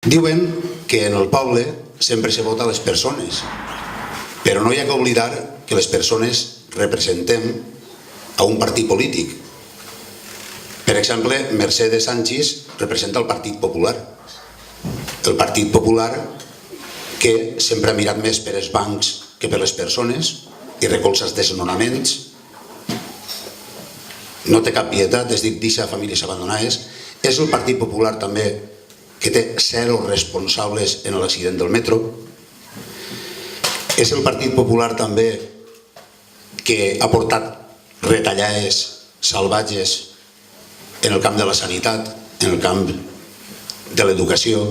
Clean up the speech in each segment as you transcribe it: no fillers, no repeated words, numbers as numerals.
Diuen que en el poble sempre se vota a les persones, però no hi ha que oblidar que les persones representem a un partit polític. Per exemple, Mercedes Sánchez representa el Partit Popular. El Partit Popular que sempre ha mirat més per els bancs que per les persones i recolza els desnonaments. No té cap pietat, és dir, deixa famílies abandonades. És el Partit Popular també que té 0 responsables en l'accident del metro. És el Partit Popular també que ha portat retallades salvatges en el camp de la sanitat, en el camp de l'educació,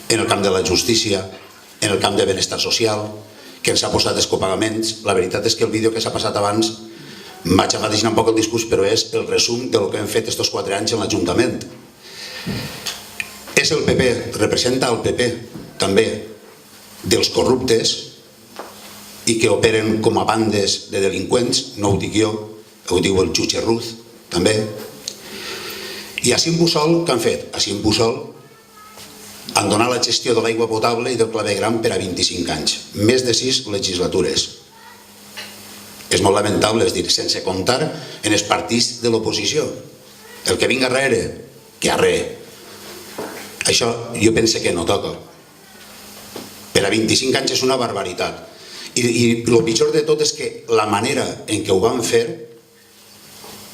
en el camp de la justícia, en el camp de benestar social, que ens ha posat els copagaments. La veritat és que el vídeo que s'ha passat abans vaig afegir un poc el discurs, però és el resum del que hem fet estos 4 anys en l'Ajuntament. És el PP, representa el PP també dels corruptes i que operen com a bandes de delinqüents, no ho dic jo, ho diu el jutge Ruz també. I a Cimpusol, què han fet? A Cimpusol han donat la gestió de l'aigua potable i del clavegram per a 25 anys, més de 6 legislatures. És molt lamentable, és dir, sense comptar en els partits de l'oposició. El que vinga darrere, que arre. Això jo pense que no toca. Per a 25 anys és una barbaritat. I el pitjor de tot és que la manera en què ho van fer,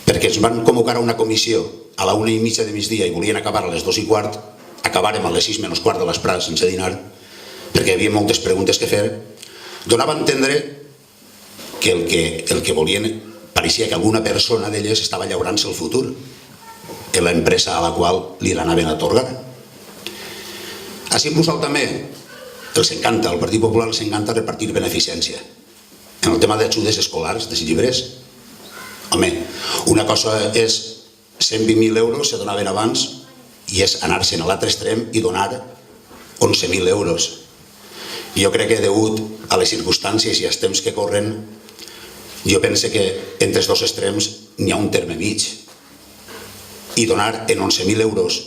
perquè ens van convocar a una comissió a la 1:30 de migdia i volien acabar a les 2:15, acabarem a les 6:15 de l'esprà sense dinar, perquè hi havia moltes preguntes que fer, donava a entendre que el que volien, pareixia que alguna persona d'elles estava llaurant-se el futur en l'empresa a la qual li l'anaven a atorgar. A Cimpusol també els encanta, al Partit Popular els encanta repartir beneficència. En el tema d'ajudes escolars, dels llibres, home, una cosa és 120.000 euros, se donaven abans, i és anar-se'n a l'altre extrem i donar 11.000 euros. Jo crec que degut a les circumstàncies i als temps que corren, jo pense que entre els dos extrems n'hi ha un terme mig. I donar en 11.000 euros,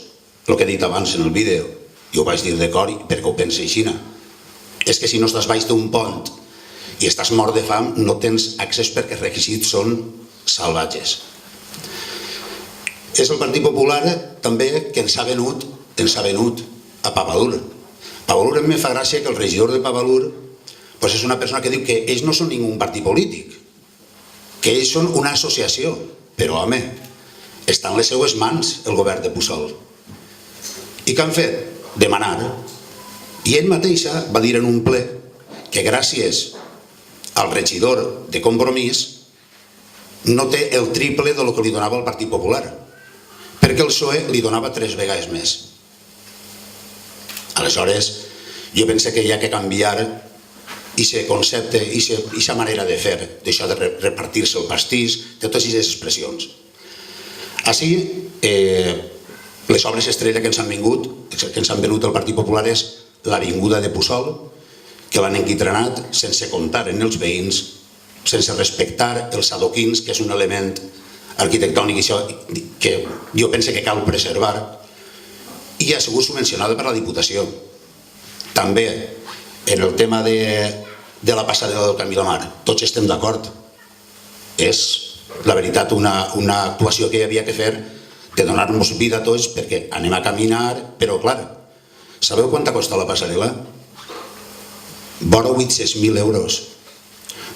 el que he dit abans en el vídeo, i ho vaig dir de cor perquè ho pense així, és que si no estàs baix d'un pont i estàs mort de fam no tens accés perquè els requisits són salvatges. És el Partit Popular també que ens ha venut a Pavalur. Pavalur em fa gràcia que el regidor de Pavalur és una persona que diu que ells no són ningú partit polític, que ells són una associació, però home, està en les seues mans el govern de Puçol. I què han fet? Demanar. I ell mateixa va dir en un ple que gràcies al regidor de Compromís no té el triple del que li donava el Partit Popular, perquè el PSOE li donava 3 vegades més. Aleshores, jo penso que hi ha que canviar aquest concepte, aquesta manera de fer, d'això de repartir-se el pastís, de totes aquestes expressions. Així, les obres estrella que ens han venut el Partit Popular és l'Avinguda de Puçol, que l'han enquitrenat sense comptar en els veïns, sense respectar els adoquins, que és un element arquitectònic que jo penso que cal preservar, i ha sigut subvencionada per la Diputació. També en el tema de la passarel·la del Camí de Mar, tots estem d'acord. És, la veritat, una actuació que hi havia que fer de donar-nos vida a tots perquè anem a caminar, però clar, sabeu quanta costa la passarel·la? Vora 800.000 euros.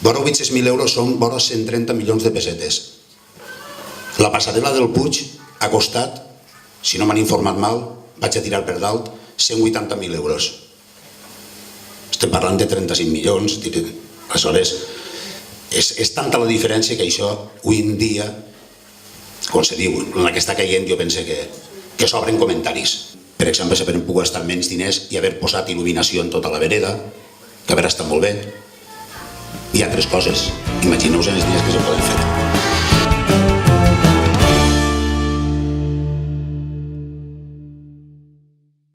Vora 800.000 euros són vora 130 milions de pessetes. La passarel·la del Puig ha costat, si no m'han informat mal, vaig a tirar per dalt, 180.000 euros. Estem parlant de 35 milions. Aleshores, és tanta la diferència que això, avui en dia, com se diu, en la que està caient, jo penso que s'obren comentaris. Per exemple, s'haveren pogut gastar menys diners i haver posat il·luminació en tota la vereda, que haver estat molt bé, i altres coses. Imagineu-vos els diners que se poden fer.